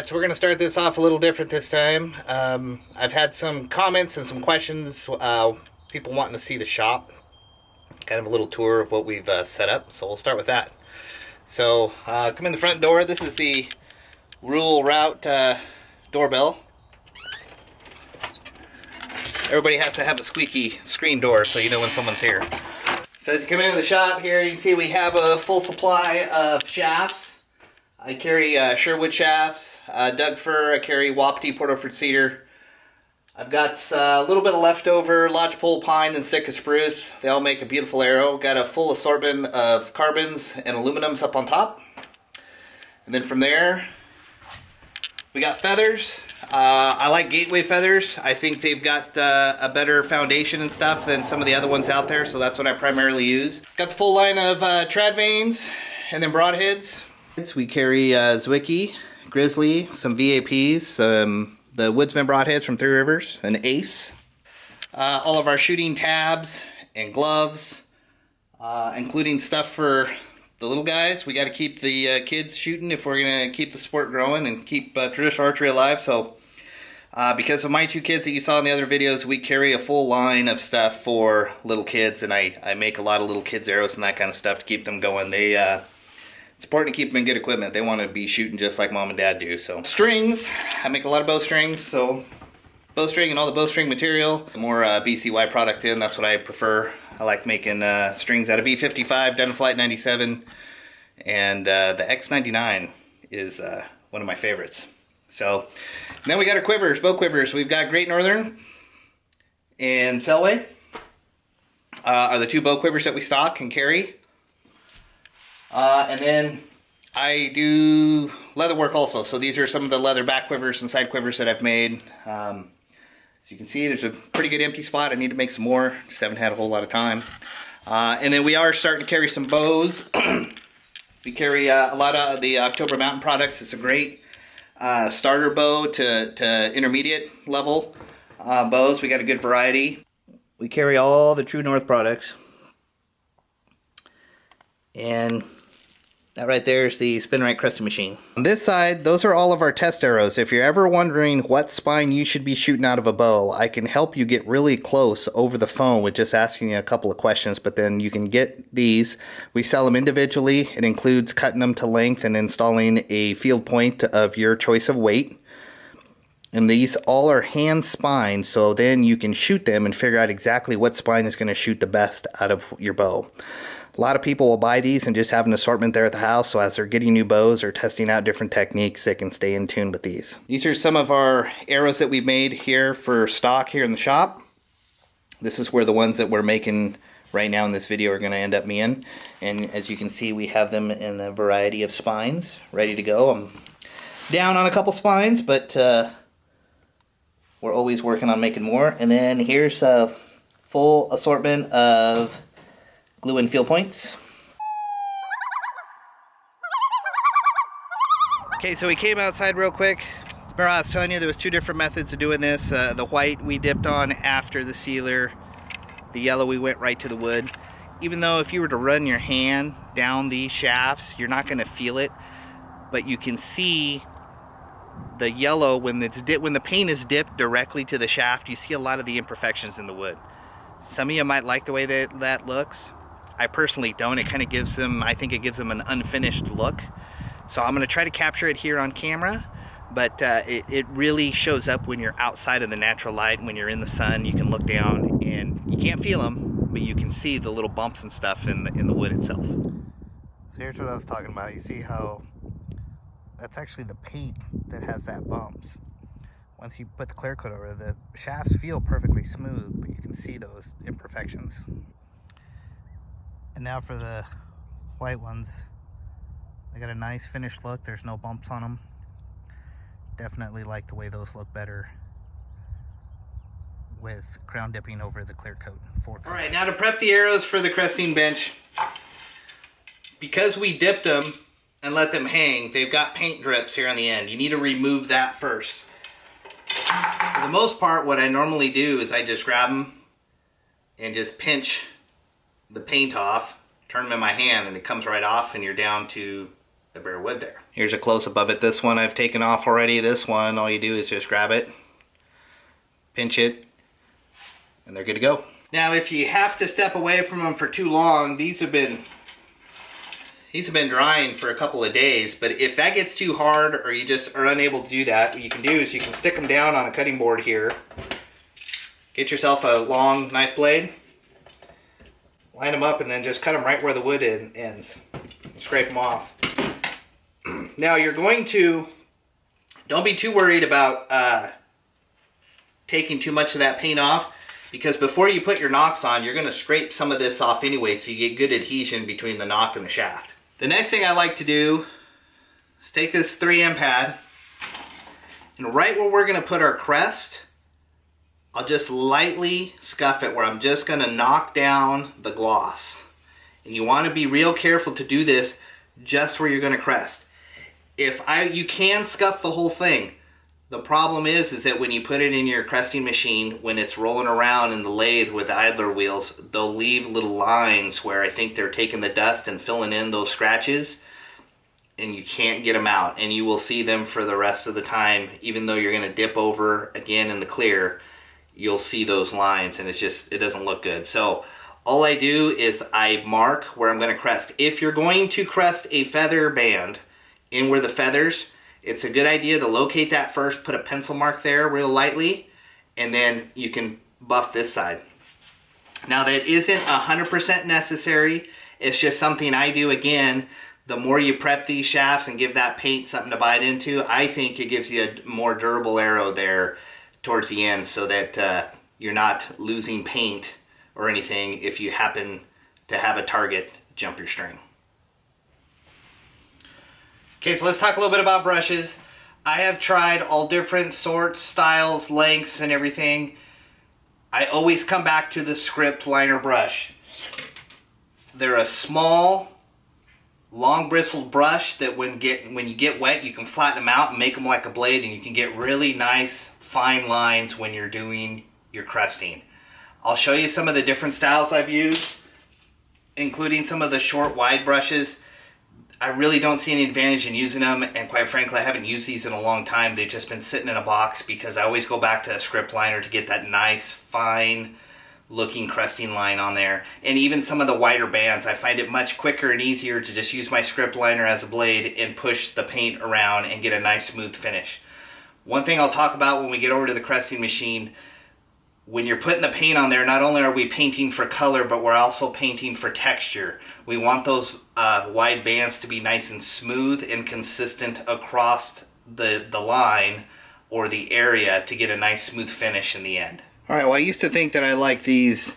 Alright, so we're going to start this off a little different this time. I've had some comments and some questions, people wanting to see the shop. Kind of a little tour of what we've set up, so we'll start with that. So, come in the front door. This is the rural route doorbell. Everybody has to have a squeaky screen door so you know when someone's here. So as you come into the shop here, you can see we have a full supply of shafts. I carry Sherwood shafts, Doug fir, I carry Wapiti Portoford cedar. I've got a little bit of leftover lodgepole pine and Sitka spruce. They all make a beautiful arrow. Got a full assortment of carbons and aluminums up on top. And then from there, we got feathers. I like Gateway feathers. I think they've got a better foundation and stuff than some of the other ones out there, so that's what I primarily use. Got the full line of trad vanes and then broadheads. We carry Zwickey, Grizzly, some VAPs, the Woodsman broadheads from Three Rivers, an Ace. All of our shooting tabs and gloves, including stuff for the little guys. We got to keep the kids shooting if we're going to keep the sport growing and keep traditional archery alive. So because of my two kids that you saw in the other videos, we carry a full line of stuff for little kids, and I make a lot of little kids arrows and that kind of stuff to keep them going. It's important to keep them in good equipment. They want to be shooting just like mom and dad do. So strings, I make a lot of bowstrings, so bowstring and all the bowstring material. More BCY product in, that's what I prefer. I like making strings out of B55, Dunflight 97, and the X99 is one of my favorites. So, and then we got our quivers, bow quivers. We've got Great Northern and Selway are the two bow quivers that we stock and carry. And then I do leather work also. So these are some of the leather back quivers and side quivers that I've made. As you can see, there's a pretty good empty spot. I need to make some more. Just haven't had a whole lot of time. And then we are starting to carry some bows. We carry a lot of the October Mountain products. It's a great starter bow to intermediate level bows. We got a good variety. We carry all the True North products. And that right there is the Spin Right Cresting machine. On this side, those are all of our test arrows. If you're ever wondering what spine you should be shooting out of a bow, I can help you get really close over the phone with just asking you a couple of questions, but then you can get these. We sell them individually. It includes cutting them to length and installing a field point of your choice of weight. And these all are hand spines, so then you can shoot them and figure out exactly what spine is going to shoot the best out of your bow. A lot of people will buy these and just have an assortment there at the house, so as they're getting new bows or testing out different techniques, they can stay in tune with these. These are some of our arrows that we've made here for stock here in the shop. This is where the ones that we're making right now in this video are going to end up being. And as you can see, we have them in a variety of spines ready to go. I'm down on a couple spines, but we're always working on making more. And then here's a full assortment of glue and field points. Okay, so we came outside real quick. Remember I was telling you there was two different methods of doing this. The white we dipped on after the sealer. The yellow we went right to the wood. Even though if you were to run your hand down these shafts, you're not going to feel it. But you can see the yellow when the paint is dipped directly to the shaft. You see a lot of the imperfections in the wood. Some of you might like the way that looks. I personally don't. It kind of gives them, I think it gives them an unfinished look. So I'm going to try to capture it here on camera, but it really shows up when you're outside of the natural light. When you're in the sun, you can look down and you can't feel them, but you can see the little bumps and stuff in the wood itself. So here's what I was talking about. You see how that's actually the paint that has that bumps. Once you put the clear coat over it, the shafts feel perfectly smooth, but you can see those imperfections. And now for the white ones, they got a nice finished look. There's no bumps on them. Definitely like the way those look better with crown dipping over the clear coat. All right, now to prep the arrows for the cresting bench. Because we dipped them and let them hang, they've got paint drips here on the end. You need to remove that first. For the most part, what I normally do is I just grab them and just pinch the paint off, turn them in my hand, and it comes right off, and you're down to the bare wood there. Here's a close-up of it. This one I've taken off already. This one, all you do is just grab it, pinch it, and they're good to go. Now, if you have to step away from them for too long, these have been drying for a couple of days, but if that gets too hard or you just are unable to do that, what you can do is you can stick them down on a cutting board here, get yourself a long knife blade, line them up, and then just cut them right where the wood ends. Scrape them off. Now you're going to, don't be too worried about taking too much of that paint off, because before you put your nocks on, you're going to scrape some of this off anyway, so you get good adhesion between the nock and the shaft. The next thing I like to do is take this 3M pad, and right where we're going to put our crest, I'll just lightly scuff it where I'm just going to knock down the gloss. And you want to be real careful to do this just where you're going to crest. You can scuff the whole thing. The problem is that when you put it in your cresting machine, when it's rolling around in the lathe with the idler wheels, they'll leave little lines where I think they're taking the dust and filling in those scratches, and you can't get them out. And you will see them for the rest of the time, even though you're going to dip over again in the clear, you'll see those lines, and it doesn't look good. So all I do is I mark where I'm going to crest. If you're going to crest a feather band in where the feathers, it's a good idea to locate that first, put a pencil mark there real lightly, and then you can buff this side. Now that isn't 100% necessary, it's just something I do. Again, the more you prep these shafts and give that paint something to bite into, I think it gives you a more durable arrow there towards the end, so that you're not losing paint or anything if you happen to have a target jump your string. Okay, so let's talk a little bit about brushes. I have tried all different sorts, styles, lengths, and everything. I always come back to the script liner brush. They're a small, long bristled brush that when you get wet, you can flatten them out and make them like a blade, and you can get really nice, fine lines when you're doing your cresting. I'll show you some of the different styles I've used, including some of the short, wide brushes. I really don't see any advantage in using them, and quite frankly, I haven't used these in a long time. They've just been sitting in a box because I always go back to a script liner to get that nice, fine looking cresting line on there. And even some of the wider bands, I find it much quicker and easier to just use my script liner as a blade and push the paint around and get a nice smooth finish. One thing I'll talk about when we get over to the cresting machine, when you're putting the paint on there, not only are we painting for color, but we're also painting for texture. We want those wide bands to be nice and smooth and consistent across the line or the area to get a nice smooth finish in the end. Alright, well, I used to think that I liked these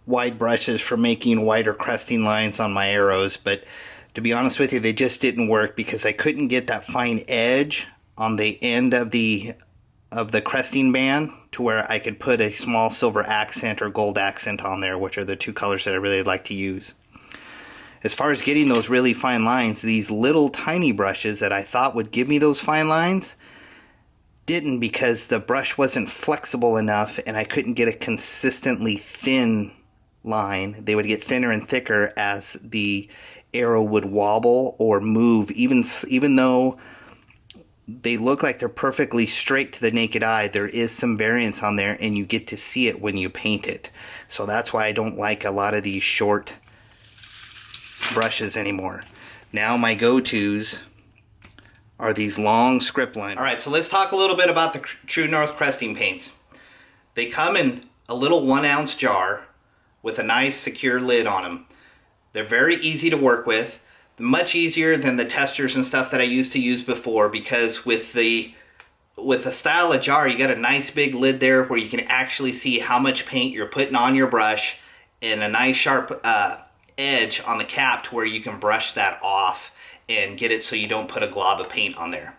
wide brushes for making wider cresting lines on my arrows, but to be honest with you, they just didn't work because I couldn't get that fine edge on the end of the cresting band to where I could put a small silver accent or gold accent on there, which are the two colors that I really like to use. As far as getting those really fine lines, these little tiny brushes that I thought would give me those fine lines didn't, because the brush wasn't flexible enough and I couldn't get a consistently thin line. They would get thinner and thicker as the arrow would wobble or move, even though they look like they're perfectly straight to the naked eye. There is some variance on there, and you get to see it when you paint it. So that's why I don't like a lot of these short brushes anymore. Now my go-tos are these long script liners. Alright, so let's talk a little bit about the True North cresting paints. They come in a little 1-ounce jar with a nice secure lid on them. They're very easy to work with. Much easier than the testers and stuff that I used to use before, because with the style of jar, you got a nice big lid there where you can actually see how much paint you're putting on your brush, and a nice sharp edge on the cap to where you can brush that off and get it so you don't put a glob of paint on there.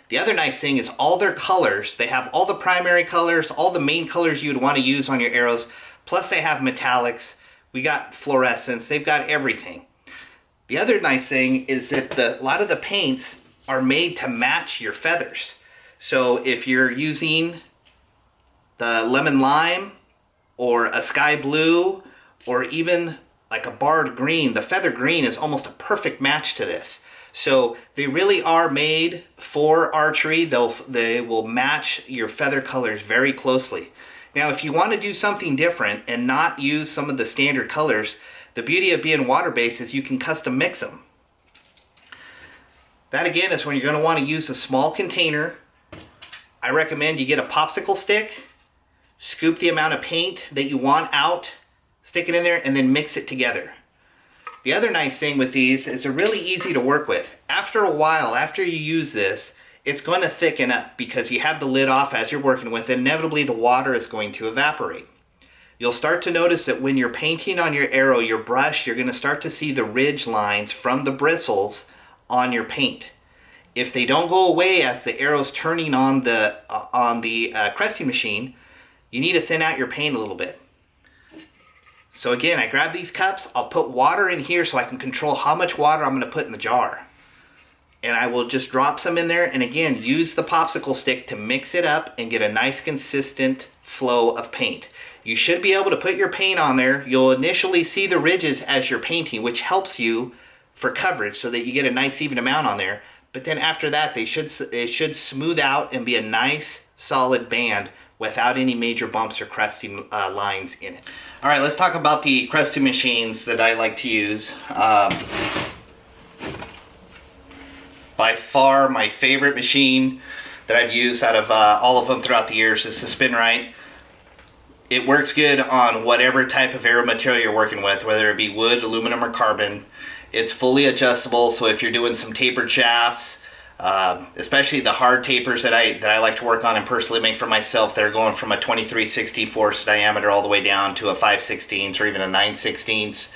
The other nice thing is all their colors. They have all the primary colors, all the main colors you'd want to use on your arrows, plus they have metallics. We got fluorescents. They've got everything. The other nice thing is that a lot of the paints are made to match your feathers. So if you're using the lemon lime or a sky blue or even like a barred green, the feather green is almost a perfect match to this. So they really are made for archery. They will match your feather colors very closely. Now, if you want to do something different and not use some of the standard colors, the beauty of being water-based is you can custom mix them. That again is when you're going to want to use a small container. I recommend you get a popsicle stick, scoop the amount of paint that you want out, stick it in there, and then mix it together. The other nice thing with these is they're really easy to work with. After a while, after you use this, it's going to thicken up because you have the lid off as you're working with it. Inevitably, the water is going to evaporate. You'll start to notice that when you're painting on your arrow, your brush, you're going to start to see the ridge lines from the bristles on your paint. If they don't go away as the arrow's turning on the cresting machine, you need to thin out your paint a little bit. So again, I grab these cups, I'll put water in here so I can control how much water I'm going to put in the jar. And I will just drop some in there, and again, use the popsicle stick to mix it up and get a nice consistent flow of paint. You should be able to put your paint on there. You'll initially see the ridges as you're painting, which helps you for coverage so that you get a nice even amount on there. But then after that, it should smooth out and be a nice solid band without any major bumps or cresting lines in it. All right, let's talk about the cresting machines that I like to use. By far, my favorite machine that I've used out of all of them throughout the years is the Spinrite. It works good on whatever type of arrow material you're working with, whether it be wood, aluminum, or carbon. It's fully adjustable, so if you're doing some tapered shafts, especially the hard tapers that I like to work on and personally make for myself, they're going from a 23/64 diameter all the way down to a 5/16 or even a 9/16.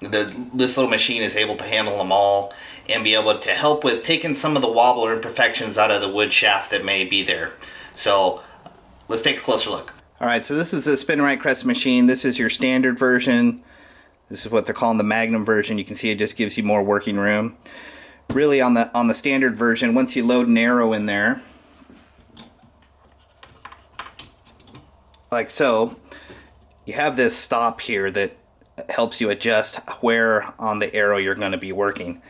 This little machine is able to handle them all and be able to help with taking some of the wobble or imperfections out of the wood shaft that may be there. So let's take a closer look. All right, so this is a Spinrite cresting machine. This is your standard version. This is what they're calling the Magnum version. You can see it just gives you more working room. Really on the standard version, once you load an arrow in there, like so, you have this stop here that helps you adjust where on the arrow you're going to be working.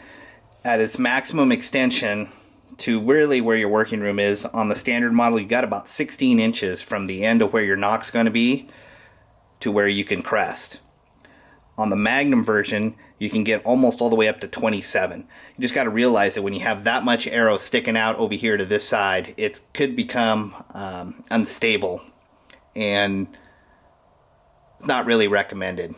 At its maximum extension to really where your working room is, on the standard model, you got about 16 inches from the end of where your nock's going to be to where you can crest. On the Magnum version, you can get almost all the way up to 27. You just got to realize that when you have that much arrow sticking out over here to this side, it could become unstable, and it's not really recommended.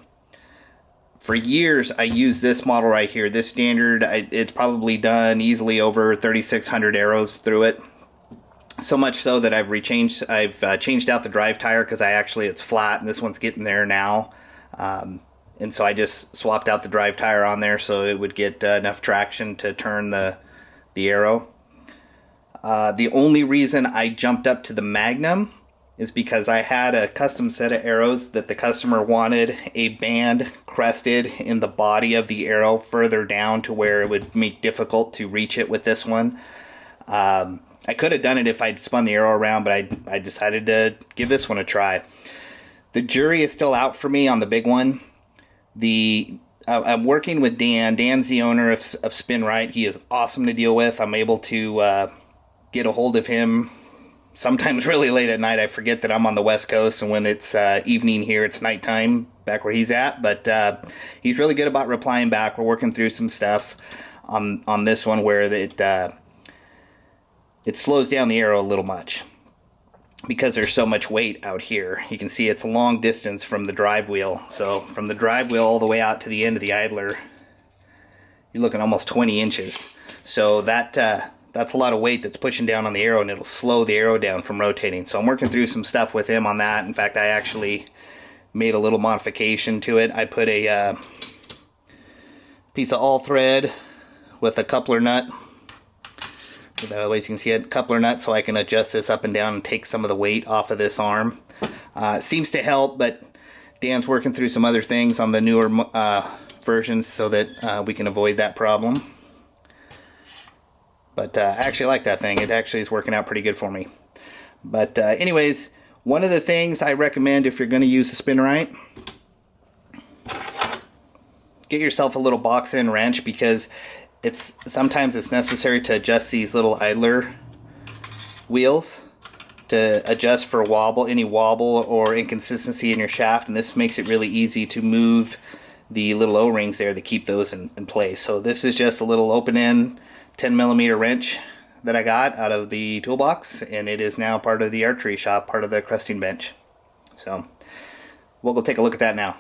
For years, I used this model right here, this standard. It's probably done easily over 3,600 arrows through it. So much so that I've changed out the drive tire because it's flat, and this one's getting there now. And so I just swapped out the drive tire on there so it would get enough traction to turn the arrow. The only reason I jumped up to the Magnum is because I had a custom set of arrows that the customer wanted a band crested in the body of the arrow further down to where it would make difficult to reach it with this one. I could have done it if I'd spun the arrow around, but I decided to give this one a try. The jury is still out for me on the big one. I'm working with Dan. Dan's the owner of Spinrite. He is awesome to deal with. I'm able to get a hold of him sometimes really late at night. I forget that I'm on the West Coast, and when it's evening here, it's nighttime back where he's at. But he's really good about replying back. We're working through some stuff on this one where it slows down the arrow a little much because there's so much weight out here. You can see it's a long distance from the drive wheel. So from the drive wheel all the way out to the end of the idler, you're looking almost 20 inches. So that's a lot of weight that's pushing down on the arrow, and it'll slow the arrow down from rotating. So I'm working through some stuff with him on that. In fact, I actually made a little modification to it. I put a piece of all thread with a coupler nut. So that way you can see it, coupler nut, so I can adjust this up and down and take some of the weight off of this arm. Seems to help, but Dan's working through some other things on the newer versions so that we can avoid that problem. But I actually like that thing. It actually is working out pretty good for me. But anyways, one of the things I recommend if you're going to use a Spinrite, get yourself a little box end wrench, because sometimes it's necessary to adjust these little idler wheels to adjust for any wobble or inconsistency in your shaft, and this makes it really easy to move the little O-rings there to keep those in place. So this is just a little open-end 10mm wrench that I got out of the toolbox, and it is now part of the archery shop, part of the cresting bench. So we'll go take a look at that now.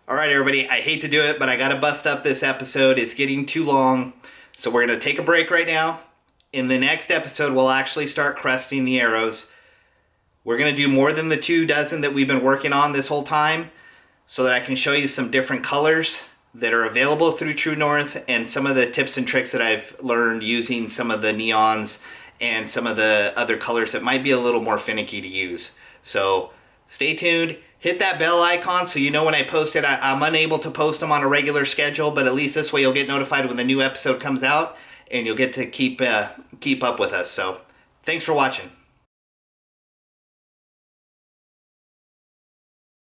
Alright everybody, I hate to do it, but I gotta bust up this episode. It's getting too long, so we're gonna take a break right now. In the next episode, we'll actually start cresting the arrows. We're gonna do more than the 2 dozen that we've been working on this whole time, so that I can show you some different colors that are available through True North, and some of the tips and tricks that I've learned using some of the neons and some of the other colors that might be a little more finicky to use. So stay tuned. Hit that bell icon so you know when I post it. I'm unable to post them on a regular schedule, but at least this way you'll get notified when the new episode comes out, and you'll get to keep up with us. So thanks for watching.